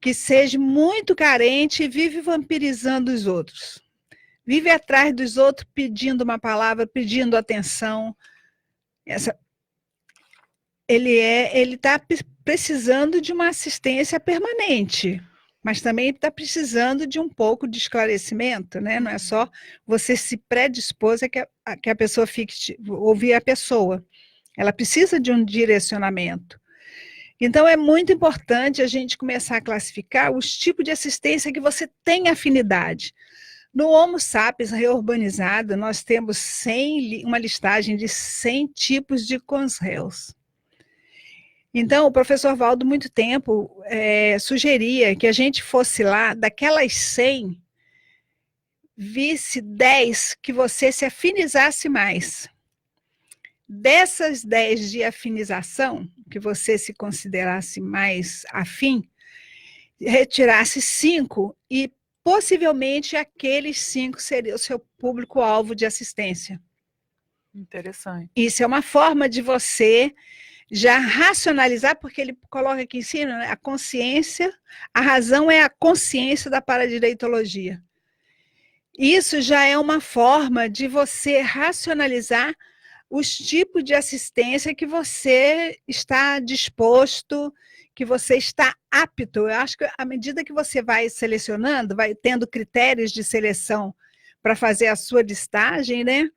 C: Que seja muito carente e vive vampirizando os outros. Vive atrás dos outros pedindo uma palavra, pedindo atenção. Ele está precisando de uma assistência permanente, mas também está precisando de um pouco de esclarecimento, né? Não é só você se predispor a que a pessoa fique, ouvir a pessoa. Ela precisa de um direcionamento. Então, é muito importante a gente começar a classificar os tipos de assistência que você tem afinidade. No Homo Sapiens Reurbanizado, nós temos uma listagem de 100 tipos de consréus. Então, o professor Valdo, muito tempo, sugeria que a gente fosse lá, daquelas 100, visse 10 que você se afinizasse mais. Dessas 10 de afinização, que você se considerasse mais afim, retirasse 5 e possivelmente aqueles 5 seriam o seu público-alvo de assistência.
B: Interessante.
C: Isso é uma forma de você já racionalizar, porque ele coloca aqui em cima, né, a consciência, a razão é a consciência da paradireitologia. Isso já é uma forma de você racionalizar os tipos de assistência que você está disposto, que você está apto. Eu acho que à medida que você vai selecionando, vai tendo critérios de seleção para fazer a sua listagem, né?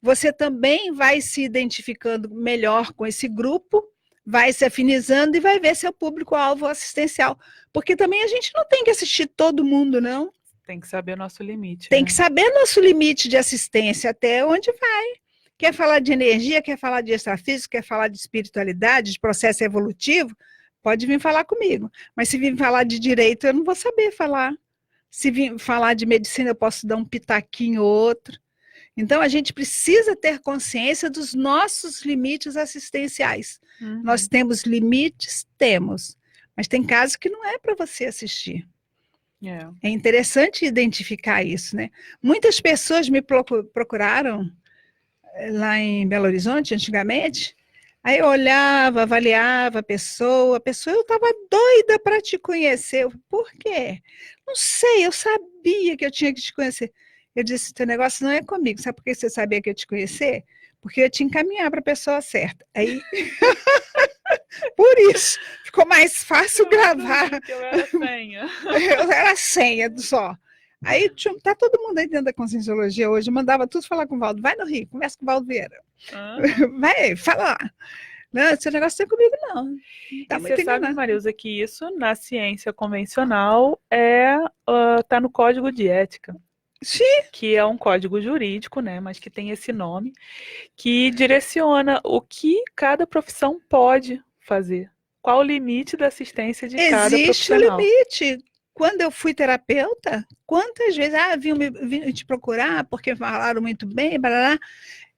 C: Você também vai se identificando melhor com esse grupo, vai se afinizando e vai ver seu público-alvo assistencial. Porque também a gente não tem que assistir todo mundo, não.
B: Tem que saber nosso limite.
C: Tem
B: né?
C: que saber nosso limite de assistência, até onde vai. Quer falar de energia, quer falar de extrafísico, quer falar de espiritualidade, de processo evolutivo, pode vir falar comigo. Mas se vir falar de direito, eu não vou saber falar. Se vir falar de medicina, eu posso dar um pitaquinho ou outro. Então, a gente precisa ter consciência dos nossos limites assistenciais.
B: Uhum.
C: Nós temos limites? Temos. Mas tem casos que não é para você assistir. É interessante identificar isso, né? Muitas pessoas me procuraram lá em Belo Horizonte, antigamente, aí eu olhava, avaliava a pessoa eu estava doida para te conhecer. Por quê? Não sei, eu sabia que eu tinha que te conhecer. Eu disse, teu negócio não é comigo, sabe por que você sabia que eu ia te conhecer? Porque eu ia te encaminhar para a pessoa certa. Aí, por isso, ficou mais fácil gravar.
B: Eu era senha.
C: Eu era senha só. Aí tá todo mundo aí dentro da Conscienciologia hoje, eu mandava tudo falar com o Valdo. Vai no Rio, conversa com o Valdo Vieira. Vai, fala lá. Não, esse negócio não é comigo, não. Tá muito
B: você sabe,
C: enganado.
B: Marilza, que isso na ciência convencional tá no Código de Ética.
C: Sim.
B: Que é um código jurídico, né, mas que tem esse nome, que direciona o que cada profissão pode fazer. Qual o limite da assistência de cada profissional.
C: Existe o limite. Quando eu fui terapeuta, quantas vezes, vim te procurar porque falaram muito bem, blá, blá.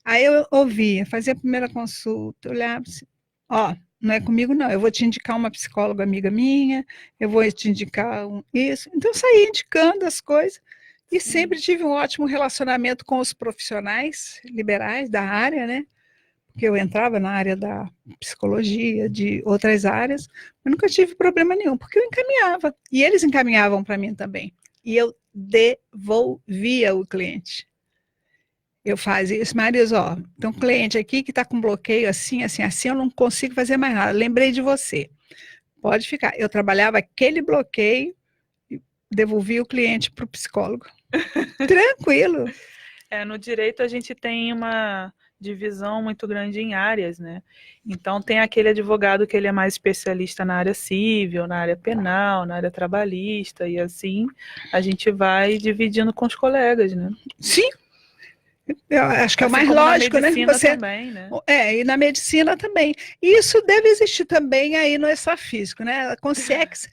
C: Aí eu ouvia, fazia a primeira consulta, olhava assim, não é comigo não, eu vou te indicar uma psicóloga amiga minha, eu vou te indicar isso. Então eu saí indicando as coisas e sempre tive um ótimo relacionamento com os profissionais liberais da área, né? Porque eu entrava na área da psicologia, de outras áreas, mas nunca tive problema nenhum, porque eu encaminhava. E eles encaminhavam para mim também. E eu devolvia o cliente. Eu fazia isso, Marisa, tem um cliente aqui que está com bloqueio assim, assim, assim, eu não consigo fazer mais nada. Lembrei de você. Pode ficar. Eu trabalhava aquele bloqueio e devolvia o cliente para o psicólogo. Tranquilo.
B: No direito a gente tem uma divisão muito grande em áreas, né? Então tem aquele advogado que ele é mais especialista na área civil, na área penal, na área trabalhista, e assim a gente vai dividindo com os colegas, né?
C: Sim. Eu acho que é o mais
B: Assim como
C: lógico,
B: na medicina,
C: né? Você
B: também, né?
C: E na medicina também. E isso deve existir também aí no extrafísico, né? Consciex,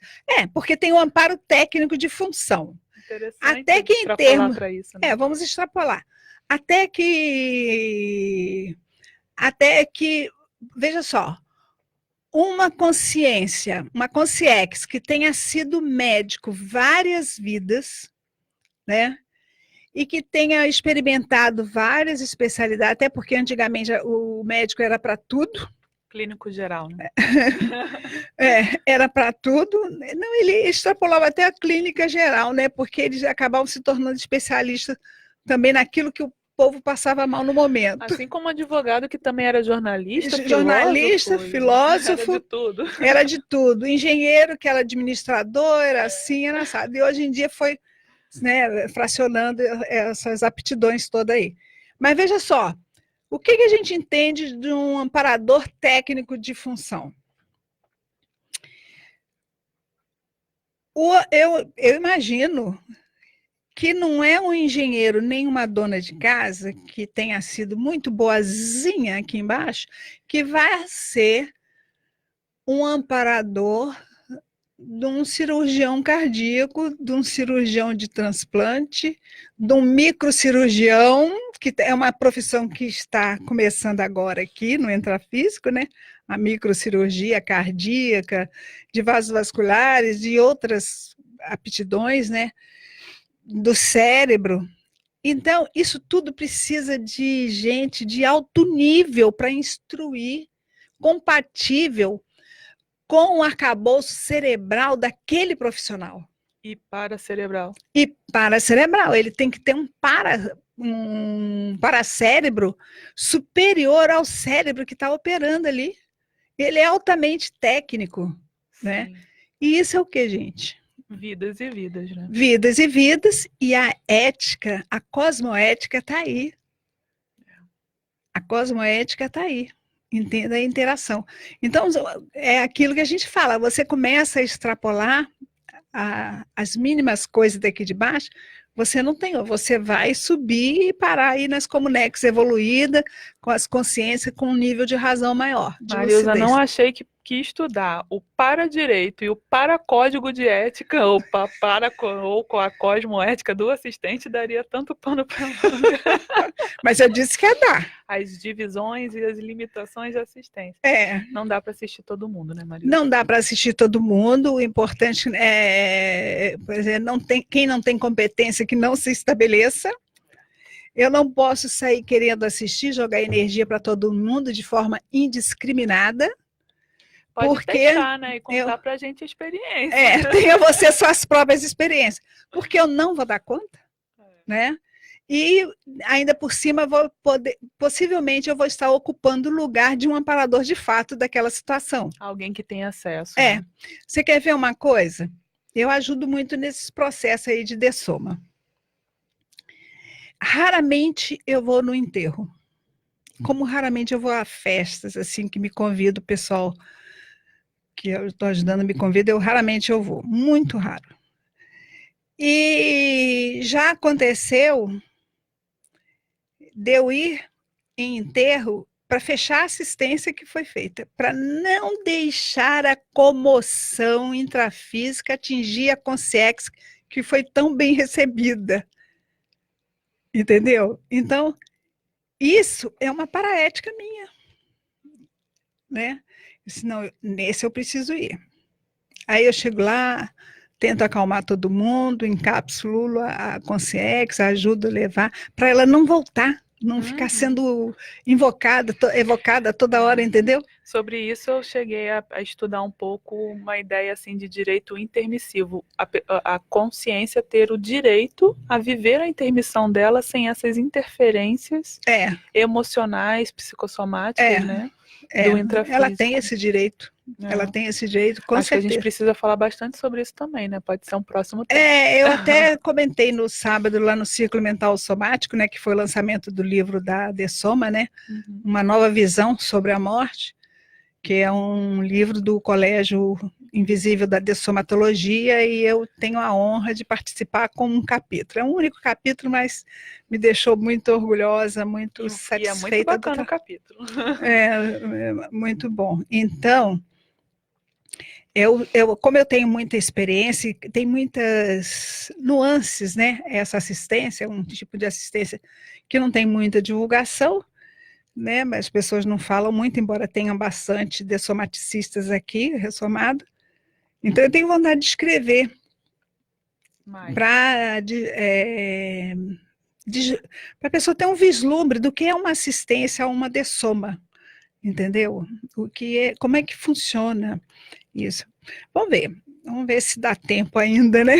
C: porque tem um amparo técnico de função.
B: Interessante.
C: Até que em termos,
B: isso, né?
C: vamos extrapolar. Até que, veja só, uma consciência, uma consciex que tenha sido médico várias vidas, né? E que tenha experimentado várias especialidades, até porque antigamente o médico era para tudo.
B: Clínico geral, né?
C: Era para tudo. Não, ele extrapolava até a clínica geral, né? Porque eles acabavam se tornando especialistas também naquilo que o povo passava mal no momento.
B: Assim como advogado que também era jornalista,
C: filósofo,
B: era de tudo.
C: Era de tudo. Engenheiro, que era administrador, era assim, era assado. E hoje em dia foi, né, fracionando essas aptidões todas aí. Mas veja só, o que a gente entende de um amparador técnico de função? Eu imagino que não é um engenheiro nem uma dona de casa que tenha sido muito boazinha aqui embaixo, que vai ser um amparador de um cirurgião cardíaco, de um cirurgião de transplante, de um microcirurgião, que é uma profissão que está começando agora aqui no intrafísico, né? A microcirurgia cardíaca, de vasos vasculares, de outras aptidões, né? do cérebro. Então, isso tudo precisa de gente de alto nível para instruir, compatível com o arcabouço cerebral daquele profissional.
B: E paracerebral.
C: E paracerebral, ele tem que ter um paracérebro superior ao cérebro que está operando ali. Ele é altamente técnico, né? E isso é o que, gente?
B: Vidas e vidas, né?
C: Vidas e vidas, e a ética, a cosmoética está aí. A cosmoética está aí. Entenda a interação. Então, é aquilo que a gente fala, você começa a extrapolar as mínimas coisas daqui de baixo, você vai subir e parar aí nas Comunex evoluída, com as consciências com um nível de razão maior.
B: Marilza, não achei que estudar o para-direito e o para-código de ética, ou com a cosmoética do assistente, daria tanto pano para manga.
C: Mas eu disse que ia dar.
B: As divisões e as limitações de assistência. Não dá para assistir todo mundo, né, Marilza?
C: Não dá para assistir todo mundo. O importante é, por exemplo, quem não tem competência que não se estabeleça. Eu não posso sair querendo assistir, jogar energia para todo mundo de forma indiscriminada.
B: Pode deixar, né? E contar para a gente a experiência.
C: Tenha você suas próprias experiências. Porque eu não vou dar conta, né? E ainda por cima, possivelmente eu vou estar ocupando o lugar de um amparador de fato daquela situação.
B: Alguém que tem acesso. Né?
C: Você quer ver uma coisa? Eu ajudo muito nesses processos aí de dessoma. Raramente eu vou no enterro. Como raramente eu vou a festas, assim, que me convido o pessoal que eu estou ajudando me convida, raramente eu vou, muito raro. E já aconteceu de eu ir em enterro para fechar a assistência que foi feita, para não deixar a comoção intrafísica atingir a consciência que foi tão bem recebida. Entendeu? Então, isso é uma paraética minha, né? Senão, nesse eu preciso ir. Aí eu chego lá, tento acalmar todo mundo, encapsulo a consciência, ajudo a levar, para ela não voltar, não ficar sendo evocada toda hora, entendeu?
B: Sobre isso eu cheguei a estudar um pouco uma ideia assim de direito intermissivo, a consciência ter o direito a viver a intermissão dela sem essas interferências emocionais, psicossomáticas, né? Do intrafísico.
C: Ela tem esse direito. Ela tem esse direito, com
B: Acho
C: certeza.
B: que a gente precisa falar bastante sobre isso também, né? Pode ser um próximo tema.
C: Eu até comentei no sábado lá no Círculo Mental Somático, né, que foi o lançamento do livro da Dessoma, né? Uma nova visão sobre a morte, que é um livro do Colégio Invisível da Dessomatologia, e eu tenho a honra de participar com um capítulo. É um único capítulo, mas me deixou muito orgulhosa, muito satisfeita.
B: E é muito bacana o capítulo.
C: Muito bom. Então, como eu tenho muita experiência, tem muitas nuances, né? Essa assistência é um tipo de assistência que não tem muita divulgação, né? Mas as pessoas não falam muito, embora tenham bastante dessomaticistas aqui, ressomado. Então, eu tenho vontade de escrever para a pessoa ter um vislumbre do que é uma assistência a uma dessoma, entendeu? Como é que funciona isso. Vamos ver se dá tempo ainda, né?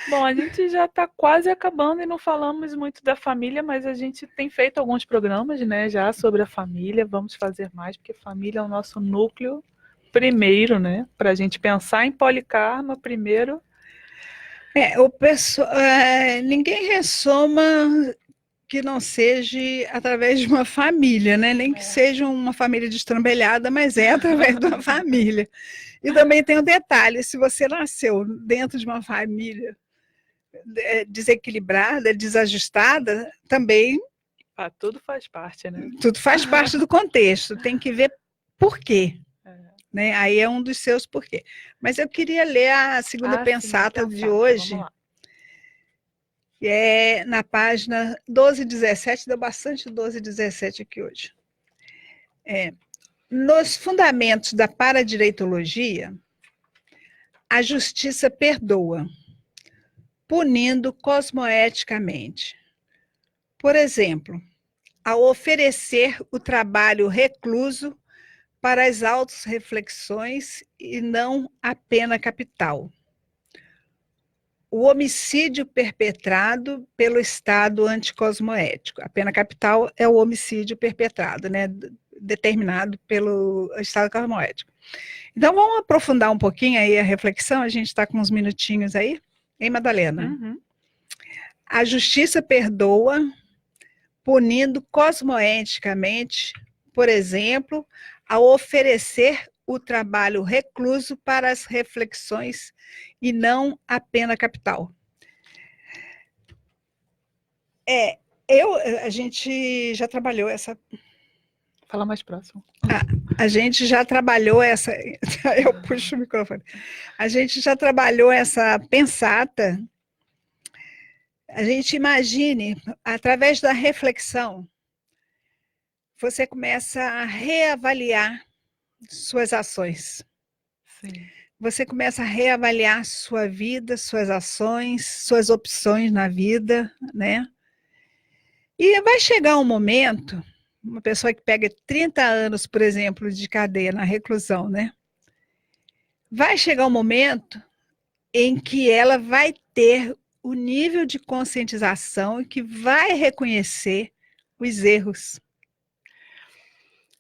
B: Bom, a gente já está quase acabando e não falamos muito da família, mas a gente tem feito alguns programas, né, já sobre a família. Vamos fazer mais, porque família é o nosso núcleo primeiro, né? Para a gente pensar em Policarma primeiro.
C: Ninguém ressoma que não seja através de uma família, né? Nem que seja uma família destrambelhada, mas é através de uma família. E também tem um detalhe: se você nasceu dentro de uma família desequilibrada, desajustada, também...
B: tudo faz parte, né?
C: Tudo faz parte do contexto, tem que ver por quê. Né? Aí é um dos seus porquê. Mas eu queria ler a segunda pensata de hoje, que é na página 12 e 17, deu bastante 12 e 17 aqui hoje. Nos fundamentos da paradireitologia, a justiça perdoa. punindo cosmoeticamente. Por exemplo, ao oferecer o trabalho recluso para as autorreflexões e não a pena capital. O homicídio perpetrado pelo Estado anticosmoético. A pena capital é o homicídio perpetrado, né, determinado pelo Estado cosmoético. Então, vamos aprofundar um pouquinho aí a reflexão, a gente está com uns minutinhos aí. Hein, Madalena?
B: Uhum.
C: A justiça perdoa, punindo cosmoeticamente, por exemplo, ao oferecer o trabalho recluso para as reflexões e não a pena capital. A gente já trabalhou essa...
B: Fala mais próximo.
C: A gente já trabalhou essa... Eu puxo o microfone. A gente já trabalhou essa pensata. A gente imagine, através da reflexão, você começa a reavaliar suas ações.
B: Sim.
C: Você começa a reavaliar sua vida, suas ações, suas opções na vida, né? E vai chegar um momento, uma pessoa que pega 30 anos, por exemplo, de cadeia na reclusão, né? Vai chegar um momento em que ela vai ter o nível de conscientização e que vai reconhecer os erros.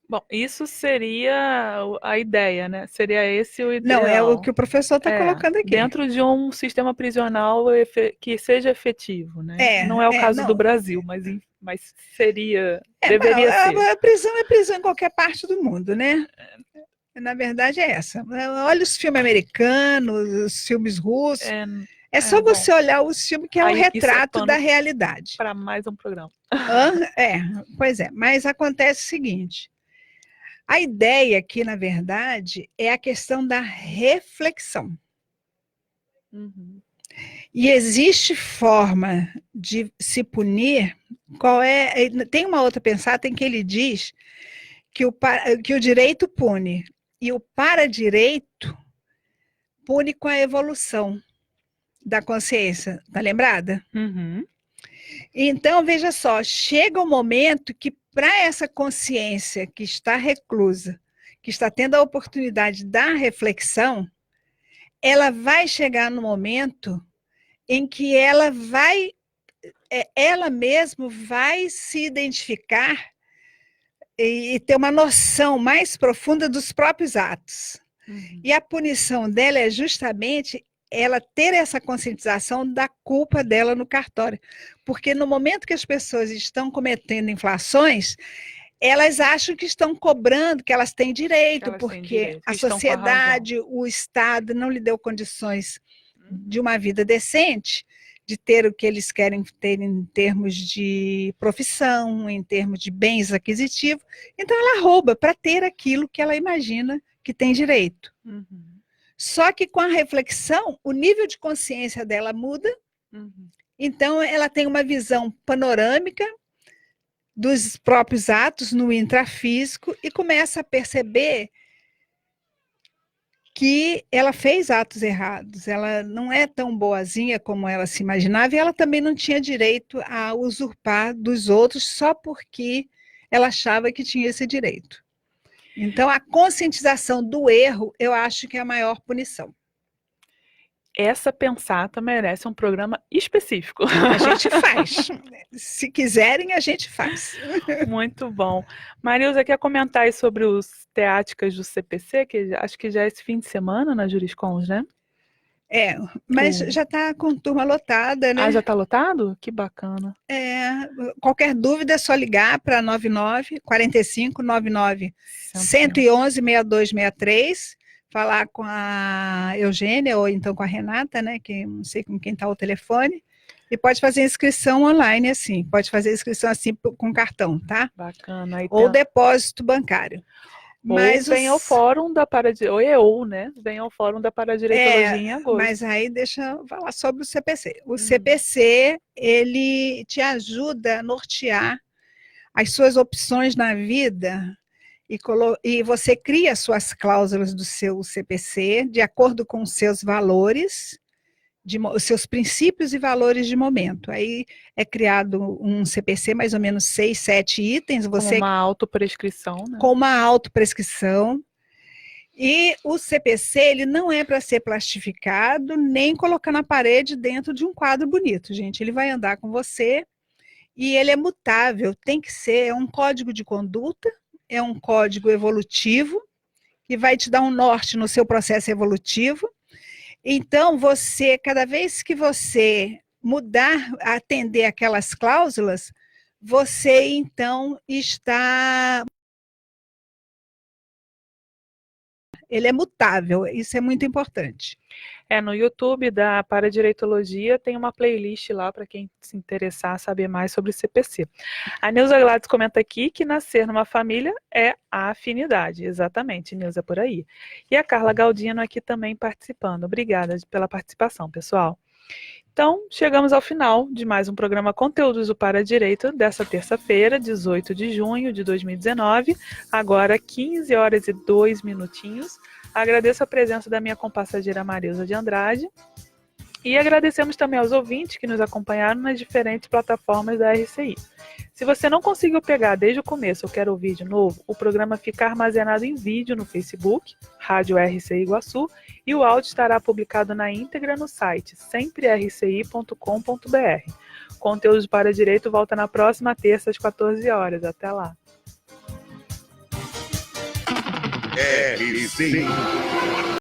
B: Bom, isso seria a ideia, né? Seria esse o ideal.
C: Não, é o que o professor está colocando aqui.
B: Dentro de um sistema prisional que seja efetivo, né? Não é o caso do Brasil, mas seria, deveria ser.
C: A prisão é prisão em qualquer parte do mundo, né? Na verdade é essa. Olha os filmes americanos, os filmes russos. É só você olhar o filme que é um retrato da realidade.
B: Para mais um programa.
C: Pois é. Mas acontece o seguinte. A ideia aqui, na verdade, é a questão da reflexão.
B: Uhum.
C: E existe forma de se punir. Tem uma outra pensata em que ele diz que o direito pune e o paradireito pune com a evolução da consciência. Tá lembrada?
B: Uhum.
C: Então, veja só, chega um momento que para essa consciência que está reclusa, que está tendo a oportunidade da reflexão, ela vai chegar no momento em que ela mesma vai se identificar e ter uma noção mais profunda dos próprios atos.
B: Uhum.
C: E a punição dela é justamente ela ter essa conscientização da culpa dela no cartório. Porque no momento que as pessoas estão cometendo infrações, elas acham que estão cobrando, que elas têm direito, porque a sociedade, o Estado não lhe deu condições de uma vida decente, de ter o que eles querem ter em termos de profissão, em termos de bens aquisitivos. Então ela rouba para ter aquilo que ela imagina que tem direito.
B: Uhum.
C: Só que com a reflexão, o nível de consciência dela muda, então ela tem uma visão panorâmica dos próprios atos no intrafísico e começa a perceber que ela fez atos errados, ela não é tão boazinha como ela se imaginava e ela também não tinha direito a usurpar dos outros só porque ela achava que tinha esse direito. Então, a conscientização do erro, eu acho que é a maior punição.
B: Essa pensata merece um programa específico.
C: A gente faz. Se quiserem, a gente faz.
B: Muito bom. Marilza, quer comentar aí sobre os teáticas do CPC, que acho que já é esse fim de semana na Juriscons, né?
C: Mas já está com turma lotada, né?
B: Ah, já está lotado? Que bacana.
C: Qualquer dúvida é só ligar para 99 45 99 111 6263, falar com a Eugênia ou então com a Renata, né? Que não sei com quem está o telefone. E pode fazer inscrição online assim. Pode fazer inscrição assim com cartão, tá?
B: Bacana. Aí
C: ou depósito bancário.
B: Mas vem ao fórum da né? Vem ao fórum da Paradireitologia em agosto.
C: Mas aí deixa eu falar sobre o CPC. O CPC, ele te ajuda a nortear as suas opções na vida e você cria suas cláusulas do seu CPC de acordo com os seus valores, os seus princípios e valores de momento. Aí é criado um CPC, mais ou menos 6, 7 itens.
B: Com uma autoprescrição, né?
C: Com uma autoprescrição. E o CPC, ele não é para ser plastificado, nem colocar na parede dentro de um quadro bonito, gente. Ele vai andar com você e ele é mutável, tem que ser, é um código de conduta, é um código evolutivo, que vai te dar um norte no seu processo evolutivo. Então, você, cada vez que você mudar, atender aquelas cláusulas, você, então, está... Ele é mutável, isso é muito importante.
B: No YouTube da Paradireitologia tem uma playlist lá para quem se interessar saber mais sobre CPC. A Nilza Gladys comenta aqui que nascer numa família é a afinidade. Exatamente, Nilza, por aí. E a Carla Galdino aqui também participando. Obrigada pela participação, pessoal. Então, chegamos ao final de mais um programa Conteúdos do Paradireito dessa terça-feira, 18 de junho de 2019, agora 15 horas e 2 minutinhos. Agradeço a presença da minha compassageira Marilza de Andrade e agradecemos também aos ouvintes que nos acompanharam nas diferentes plataformas da RCI. Se você não conseguiu pegar desde o começo ou quer ouvir de novo, o programa fica armazenado em vídeo no Facebook, Rádio RCI Iguaçu, e o áudio estará publicado na íntegra no site semprerci.com.br. Conteúdos para Direito volta na próxima terça às 14 horas. Até lá.
N: RCI